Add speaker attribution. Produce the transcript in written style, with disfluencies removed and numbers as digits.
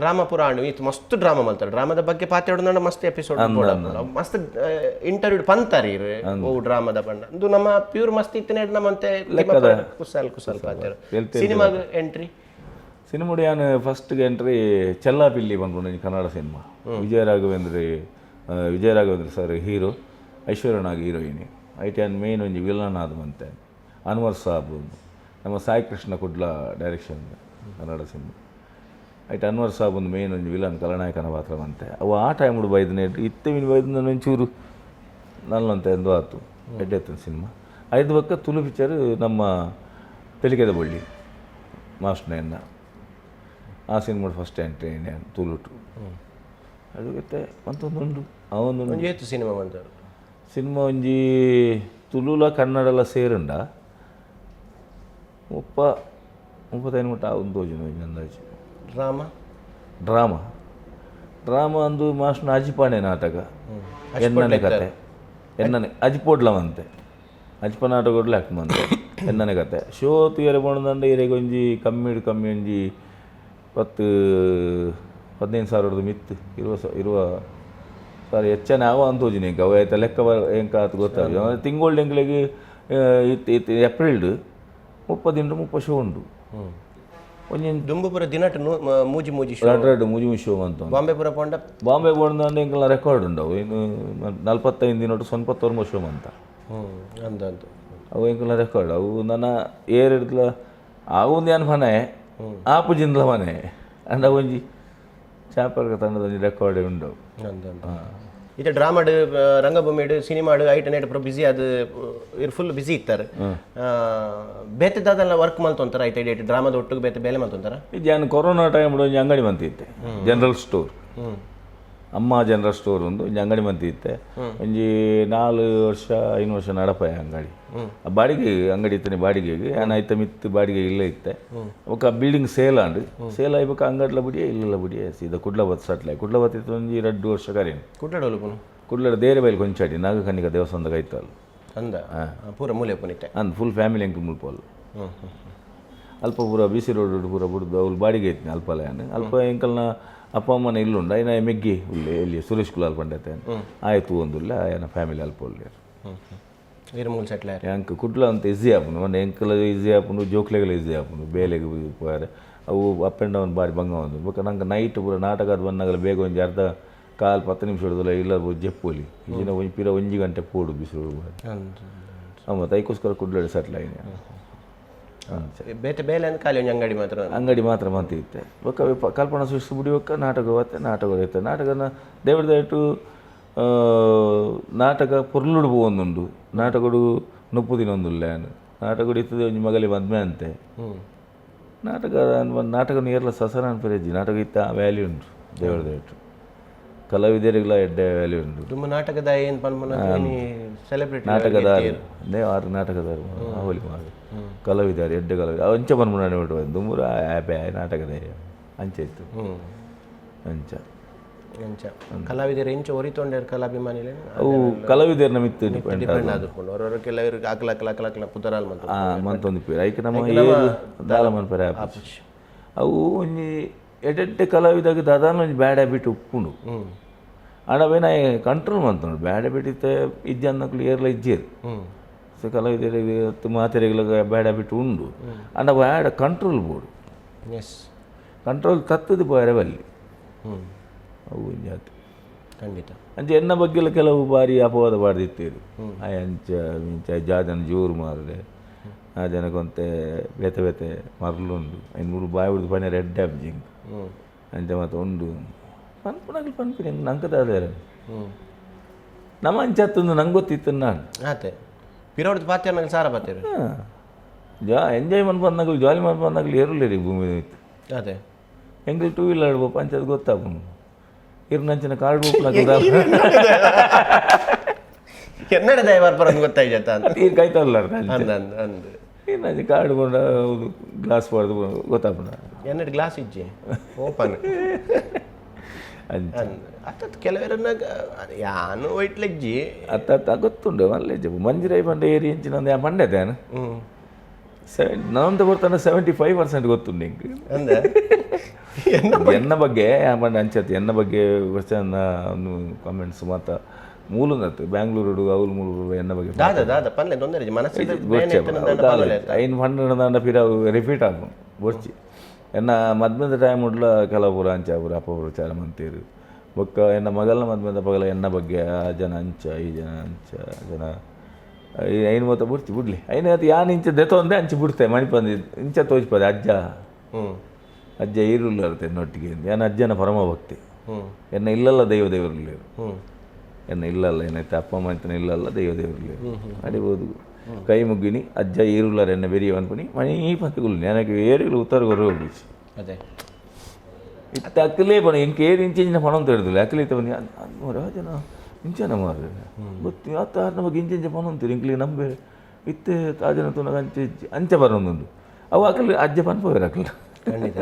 Speaker 1: drama ಪುರಾಣ ಇದು ಮಸ್ತ್ ಡ್ರಾಮಾ ಮಲ್ತಾರೆ ಡ್ರಾಮಾದ ಬಗ್ಗೆ ಪಾತಾಡೋಣ ಮಸ್ತ್ ಎಪಿಸೋಡ್ ಮಸ್ತ್ ಇಂಟರ್ವ್ಯೂ ಪಂತಾರೆ ಓ ಡ್ರಾಮಾದ ಬಣ್ಣ ಇದು ನಮ್ಮ ಪ್ಯೂರ್ ಮಸ್ತ್ ಇತ್ತನೇ ನಮ್ಮಂತೆ ಕುಸಲ್ ಕುಸಲ್ ಪಾತಾರ ಸಿನಿಮಾಗ ಎಂಟ್ರಿ
Speaker 2: ಸಿನಿಮಾ ನಾನು ಫಸ್ಟ್ಗೆ ಎಂಟ್ರಿ ಚೆಲ್ಲಾಪಿಲ್ಲಿ ಬಂದ್ಕೊಂಡು Kannada cinema Vijaya Raghavendra sir hero ಐಶ್ವರ್ಯನಾಗಿ ಹೀರೋಯಿನಿ ಐಟನ್ ಮೇನ್ ಒಂಜಿ ವಿಲನ್ ಆದವಂತೆ ಅನ್ವರ್ ಸಾಬ್ ನಮ್ಮ ಸಾಯಿ ಕೃಷ್ಣ ಕುಡ್ಲ ಡೈರೆಕ್ಷನ್ ಕನ್ನಡ ಸಿನಿಮಾ ಐಟ್ ಅನ್ವರ್ ಸಾಬ್ ಒಂದು ಮೇನ್ ಒಂದು ವಿಲನ್ ಕಲನಾಯಕನ ಪಾತ್ರ ಬಂತೆ ಅವು ಆ ಟೈಮ್ ಬೈದನೇ ಇತ್ತವಿನ ಬೈದು ಒಂಚೂರು ನಲ್ಲಂತೆ ಎಂದು ಆಯ್ತು ಎಡ್ಡೆತ್ತಿನ ಸಿನಿಮಾ ಐದು ಪಕ್ಕ ತುಳು ಪಿಕ್ಚರ್ ನಮ್ಮ ತೆಲಿಕೆದ ಬಳ್ಳಿ ಮಾಸ್ಟರ್ನ ಆ ಸಿನಿಮಾ ಫಸ್ಟ್ ಎಂಟ್ರಿ ತುಳುಟು ಅದು ಮತ್ತೆ ಮತ್ತೊಂದುಂಡು ಅವೊಂದು
Speaker 1: ಏತು ಸಿನಿಮಾ ಬಂದರು
Speaker 2: ಸಿನಿಮಾ ಒಂಜಿ ತುಳುಲ ಕನ್ನಡಲ ಸೇರುಂಡ 35 ಮಟ್ಟ ಒಂದು ತೋಜಿನ ಅಂದಾಜು ಡ್ರಾಮಾ ಅಂದು ಮಾಸ್ಟರ್ ಅಜಿಪಾಣೆ ನಾಟಕ ಎನ್ನನೆ ಕತೆ ಎನ್ನನೆ ಅಜಿಪೋಡ್ಲವಂತೆ ಅಜಿಪ ನಾಟಕ ಹಾಕ್ಮಂತೆ ಎನ್ನನೆ ಕತೆ ಶೋ ತೀರ ಬಂದಂಡ ಇರೆಗೆ ಒಂಜಿ ಕಮ್ಮಿ ಒಂಜಿ 15,000 ಮಿತ್ತು ಇರುವ ಸಾರಿ ಹೆಚ್ಚನೆ ಆವ ಅಂತೋಜಿನ ಇಂಕ ಅವ ಆಯ್ತಾ ಲೆಕ್ಕ ಎಂಕ ಆತು ಗೊತ್ತಾಗ ತಿಂಗಳು ಎಂಗ್ಳಿಗೆ ಏಪ್ರಿಲ್ 30 ಶೋ ಉಂಡು
Speaker 1: ದುಂಬುಪುರ ದಿನಟ್ ಮೂಜಿ
Speaker 2: ಶೋ ಅಂತ
Speaker 1: ಬಾಂಬೆ
Speaker 2: ಪೋಂಡ ಎಂಕಲ್ಲ ರೆಕಾರ್ಡ್ ಉಂಡವು ಇನ್ನು 45 ದಿನಟ್ಟು 90 ಶೋ ಅಂತ ಅವು ಎಂಕಲ್ಲ ರೆಕಾರ್ಡ್ ಅವು ನನ್ನ ಏರಿಡ್ಲ ಅವೊಂದು ಏನು ಮನೆ ಆಪು ಜಿಂದ್ಲ ಮನೆ ಅಂಡ ಒಂಜಿ ಚಾಪರ್ಗ ತಂಡದ ಒಂಜಿ ರೆಕಾರ್ಡ್ ಉಂಡವು
Speaker 1: ಇದು ಡ್ರಾಮಾಡ್ ರಂಗಭೂಮಿಡ್ ಸಿನಿಮಾಡ್ ಐಟನೇಟ್ ಪೂರ ಬಿಸಿ ಅದು ಇರು ಫುಲ್ ಬಿಸಿ ಇತ್ತಾರೆ ಬೇತೆದಾದೆಲ್ಲ ವರ್ಕ್ ಮಲ್ತೊಂತಾರ ಐತೆ ಡೇಟ್ ಡ್ರಾಮಾದ ಒಟ್ಟಿಗೆ ಬೇತೆ ಬೇಲೆ ಮಲ್ತೊಂತಾರ
Speaker 2: ಇದು ನಾನು ಕೊರೋನಾ ಟೈಮ್ ಒಂಜಿ ಅಂಗಡಿ ಮಂತಿತ್ತೆ ಜನರಲ್ ಸ್ಟೋರ್ ಅಮ್ಮ ಜನರಲ್ ಸ್ಟೋರ್ ಒಂದು ಒಂಜಿ ಅಂಗಡಿ ಮಂತಿತ್ತೆ ಒಂಜಿ 5 ವರ್ಷ ನಡಪಾಯ ಅಂಗಡಿ ಬಾಡಿಗೆ ಅಂಗಡಿ ಇತ್ತನೆ ಬಾಡಿಗೆಗೆ ನಾನು ಐತೆ ಮಿತ್ತು ಬಾಡಿಗೆ ಇಲ್ಲೇ ಇತ್ತೆ ఒక ಬಿಲ್ಡಿಂಗ್ ಸೇಲ್ ಆಯ್ಬೇಕು ಅಂಗಡ್ಲ ಬಿಡಿಯೇ ಇಲ್ಲ ಬಿಡಿಯೇ ಸೀದಾ ಕುಡ್ಲಬತ್ ಸಟ್ಲೆ ಕುಡ್ಲಬತ್ ಇತ್ತು ಒಂಜಿ 2 ವರ್ಷ ಕರೀನು ಕುಡ್ಲಡ ದೇರೆ ಬೈಲ್ ಕೊಂಚಾಡಿ ನಾಗಕನ್ನಿಕ ದೇವಸ್ಥಾನದಾಗ ಐತಲ್ಲ
Speaker 1: ಅಂದ ಪೂರ ಮೂಲೆ ಪುನಿತೆ
Speaker 2: ಅಂದ್ ಫುಲ್ ಫ್ಯಾಮಿಲಿ ಎಂಕ್ ಮುಲ್ಪೋಲ್ ಅಲ್ಪ ಪೂರ ಬಿ ಸಿ ರೋಡ್ ಪೂರ ಬಿಡ್ದು ಅವ್ಳು ಬಾಡಿಗೆ ಐತಿ ಅಲ್ಪಲಯನ್ ಅಲ್ಪ ಎಂಕಲ್ನ ಅಪ್ಪ ಅಮ್ಮನ ಇಲ್ಲುಂಡ ಐನ ಮೆಗ್ಗಿ ಉಲ್ಲೆ ಎಲ್ಲಿ ಸುರೇಶ್ ಕುಲಾಲ್ ಪಂಡತೆ ಆಯ್ತು ಒಂದುಲ್ಲ ಆಯನ ಫ್ಯಾಮಿಲಿ ಅಲ್ಪ ಉಳ್ಳೆ ಎಂಕ್ ಕುಡ್ಲ ಅಂತ ಈಸಿ ಆಪುನು ಮೊನ್ನೆ ಎಂಕಲ ಈಸಿ ಆಪುನು ಜೋಕ್ಲೆಗಳ ಈಸಿ ಆಪುನು ಬೇಲೆಗೆ ಹೋಯಾರೆ ಅವು ಅಪ್ ಆ್ಯಂಡ್ ಡೌನ್ ಬಾರಿ ಬಂಗ ಒಂದು ಬೇಕಾ ನಂಗೆ ನೈಟ್ ಪೂರ ನಾಟಕದ ಬಂದಾಗಲ ಬೇಗ ಒಂಜಿ ಅರ್ಧ 10 ನಿಮಿಷ ಹಿಡಿದಲ್ಲ ಇಲ್ಲ ಜಪ್ಪುಲಿ ಈಜಿನ ಒಂಜಿ ಪಿರ 1 ಗಂಟೆ ಪೋಡು ಬಿಸಿಲು ಮತ್ತು ಐಕೋಸ್ಕರ ಕುಡ್ಲಡೆ ಸಟ್ಲ ಐನೆ
Speaker 1: ಬೇತೆ ಬೇಲೆ ಖಾಲಿ ಒಂದು
Speaker 2: ಅಂಗಡಿ ಮಾತ್ರ ಮಂತಿತ್ತೆ ಬೊಕ್ಕ ಕಲ್ಪನಾ ಸೃಷ್ಟಿ ಬಿಡಿಯೊಕ್ಕ ನಾಟಕ ಹೋಗುತ್ತೆ ನಾಟಕ ಇರ್ತದೆ ನಾಟಕನ ದೇವ್ರ ದಯಟು ನಾಟಕ ಪೊರ್ಲುಡು ಒಂದುಂಡು ನಾಟಕಡು 30 ದಿನ ಒಂದುಲ್ಲ ನಾಟಕಡು ಇರ್ತದೆ ಒಂಜಿ ಮಗಲಿ ಮದ್ಮೆ ಅಂತೆ ನಾಟಕ ನೀರ್ಲ ಸಸರ ಅನ್ಪರೇಜಿ ನಾಟಕ ಇತ್ತ ವ್ಯಾಲ್ಯೂ ಉಂಟು ದೇವ್ರ ದಯಟು ಕಲಾವಿದರಿಗೆಲ್ಲ ಎಡ್ಡೆ ವ್ಯಾಲ್ಯೂ ಉಂಟು
Speaker 1: ತುಂಬ ನಾಟಕದ
Speaker 2: ನಾಟಕದಾರ ನಾಟಕದಾರ ಅವಲಿ ಮಾಡಿ ಕಲಾವಿದಾರು ಎಡ್ಡೆ ಕಲಾವಿದ ಅಂಚ ಬಂದ್ಬಿಡ ಬಿಟ್ಟು ದುಮ್ಮೂರ ಆ್ಯಪೆ ನಾಟಕದ ಅಂಚೆ ಇತ್ತು ಅಂಚ
Speaker 1: ಕಲಾವಿದರು ಹೆಂಚು ಹೊರಿತೊಂಡೇರು ಕಲಾಭಿಮಾನಿಲೆ
Speaker 2: ಅವು ಕಲಾವಿದರನ್ನ ಮಿತ್ತು
Speaker 1: ಡಿಪೆಂಡ್ ಆದ್ಕೊಂಡು ಅವ್ರವ್ರ ಕೆಲವರಿಗೆ ಅಕ್ಲ ಪುತರಾಲ್
Speaker 2: ಮಂತೊಂದು ಪೇರು ಐಕೆ ನಮ್ಮ ದಾಲ ಮನ್ಪೇರ ಅವು ಒಂಜಿ ಎಡ್ಡೆ ಕಲಾವಿದಾಗ ದಾದಾನ ಒಂಜಿ ಬ್ಯಾಡ್ ಹ್ಯಾಬಿಟ್ ಉಪ್ಪುಂಡು ಆಡವೇನ ಕಂಟ್ರೋಲ್ ಮಂತೋಡು ಬ್ಯಾಡ್ ಹ್ಯಾಬಿಟ್ ಇತ್ತೆ ಇಜ್ಜೆ ಅನ್ನಕ್ಲು ಏರ್ಲ ಇಜ್ಜೇರು ಸೊ ಕಲಾವಿದರಿಗೆ ಮಾತೆರೆಗಳ ಬ್ಯಾಡ್ ಹ್ಯಾಬಿಟ್ ಉಂಡು ಅಂಡ ಬ್ಯಾಡ್ ಕಂಟ್ರೋಲ್ ಬೋಡು ಕಂಟ್ರೋಲ್ ತತ್ತದು ಬೇರೆ ಬಲ್ಲಿ ಅವು ಜಾತಿ
Speaker 1: ಖಂಡಿತ
Speaker 2: ಅಂಚೆ ಎನ್ನ ಬಗ್ಗೆಲ್ಲ ಕೆಲವು ಬಾರಿ ಅಪವಾದ ಬಾಡ್ದಿತ್ತೇರು ಅಂಚ ಮಿಂಚ ಜಾಜನ ಜೋರು ಮಾರದೆ ಆ ಜನಕೊಂತೆ ಬೇತೆ ಮರಲುಂಡು ಐನೂರು ಬಾಯಿ ಬಿಡ್ದು ಪಣೆ ರೆಡ್ ಆಫ್ ಜಿಂಗ್ ಅಂಚ ಮತ್ತೆ ಉಂಡು ಪನ್ಪುಣಗಳು ಪನ್ಪಿನ ನಂಕದಾದ ನಮ್ಮ ಅಂಚತ್ತೊಂದು ನಂಗೆ ಗೊತ್ತಿತ್ತು ನಾನು
Speaker 1: ಆತೆ ಪಿರೋಡ್ದು ಪಾತ್ಯಾನಾಗ ಸಾರ ಪಾತ್ಯಾರ
Speaker 2: ಎಂಜಾಯ್ ಮನ್ ಬಂದಾಗಲು ಜಾಲಿ ಮನ್ ಬಂದಾಗಲು ಏರುಲ್ಲೇರಿ ಭೂಮಿ ಇತ್ತು
Speaker 1: ಅದೇ
Speaker 2: ಹೆಂಗೆ 2 ವೀಲರ್ ಪಂಚಾಯತ್ ಗೊತ್ತಾಗ್ನು ಇರ್ನಂಚಿನ ಕಾರ್ಡ್
Speaker 1: ಕನ್ನಡ ದಯವಾರ ಗೊತ್ತಾಯ್ತ
Speaker 2: ಈಗ ಕೈತಲ್ಲ ಇರ್ನಂಚಿ ಕಾರ್ಡ್ ಕೊಂಡ ಗ್ಲಾಸ್ ಪಡ್ದು ಗೊತ್ತಾಗ್ಬಿಡ
Speaker 1: ಎನ್ನಡ ಗ್ಲಾಸ್ ಇಜ್ಜಿ ಓಪನ್ ಅತ್ತ ಕೆಲವರನ್ನ ಯಾನು ವೈಟ್ಲೆಜ್ಜಿ
Speaker 2: ಅತ್ತ ಗೊತ್ತುಂಡು ಮಲ್ಲೆಜ್ಜ ಮಂಜಿರೈ ಪಂಡ ಏರಿ ಹೆಂಚಿನ ಒಂದು ಪಂಡೆತೇನು ನಾವಂತ ಬರ್ತಾನೆ 75% ಗೊತ್ತುಂಡು ಹಿಂಗೆ
Speaker 1: ಅಂದೆ
Speaker 2: ಎನ್ನ ಬಗ್ಗೆ ಪಂಡ ಅಂಚತ್ತೆ ಎನ್ನ ಬಗ್ಗೆ ಕ್ವಶನ್ ಒಂದು ಕಾಮೆಂಟ್ಸ್ ಮಾತ ಮೂಲಂಗತ್ತು ಬ್ಯಾಂಗ್ಳೂರು ಅವಲು ಮೂಲು ಎನ್ನ ಬಗ್ಗೆ
Speaker 1: ದಾದ ಪನ್ಲೆ ತೊಂದರೆ ಮನಸ್ಸಿದ
Speaker 2: ಐನ್ ಪಂಡ ಪಿರ ರಿಪೀಟ್ ಆಗ ಬೋರ್ಚಿ ಎನ್ನ ಮದ್ಮೆದ ಟೈಮ್ ಉಡ್ಲ ಕೆಲಪುರ ಅಂಚಾಪುರ ಅಪ್ಪಪುರ ಚಾರ ಮಂತೀರು ಬೊಕ್ಕ ಎನ್ನ ಮಗಲ್ನ ಮದ್ಮೆದ ಪಗಲ ಎನ್ನ ಬಗ್ಗೆ ಆ ಜನ ಅಂಚ ಈ ಜನ ಅಂಚ ಜನ ಐನು ಮೊತ್ತ ಬಿಡ್ತಿ ಬಿಡ್ಲಿ ಐನು ಅದು ಯಾನ್ ಇಂಚ ದೆತೊಂದೆ ಅಂಚೆ ಬಿಡ್ತೆ ಮಣಿಪಂದಿ ಇಂಚ ತೋಚ್ಪದೆ ಅಜ್ಜ ಈರುಳ್ಳ ಇರುತ್ತೆ ಎನ್ನೊಟ್ಟಿಗೆ ಏನು ಅಜ್ಜನ ಪರಮ ಭಕ್ತಿ ಎನ್ನ ಇಲ್ಲಲ್ಲ ದೇವರುಳ್ಳೇರು ಎನ್ನ ಇಲ್ಲಲ್ಲ ಏನೈತೆ ಅಪ್ಪ ಅಮ್ಮ ಅಂತನೇ ಇಲ್ಲಲ್ಲ ದೇವರುಳ್ಳೇರು ಅಡಿಬೋದು ಕೈ ಮುಗ್ಗಿನಿ ಅಜ್ಜ ಈರುಳ್ಳರ ಎನ್ನ ಬೆರಿಯ ಅನ್ಕೊನಿ ಮಣಿ ಪಂತಗುಲ್ ನನಗೆ ಏರಿಗಳು ಉತ್ತರ ಗೊರ ಹೋಗಿಸಿ
Speaker 1: ಅದೇ
Speaker 2: ಇತ್ತ ಅಕ್ಕಲೇ ಬಣ ಇಂಕೆ ಏರಿ ಇಂಚಿನ ಪಣ ಅಂತ ಹೇಳಿದ್ರು ಅಕ್ಕಲಿತ ಬನ್ನಿ ರಾಜನ ಇಂಚನ ಮಾರ ಗೊತ್ತಿ ಆತ ನಮ್ಮ ಬಗ್ಗೆ ಇಂಚ ಪಣ ಅಂತೀರಿ ಇಂಕ್ಲಿ ನಂಬೆ ಇತ್ತೆ ತಾಜನ ತುನಗ ಅಂಚೆ ಅಂಚೆ ಬರೋದೊಂದು ಅವು ಅಕ್ಕಲಿ ಅಜ್ಜ ಪನ್ಪೋರು ಅಕ್ಕಲ್ಲ
Speaker 1: ಖಂಡಿತ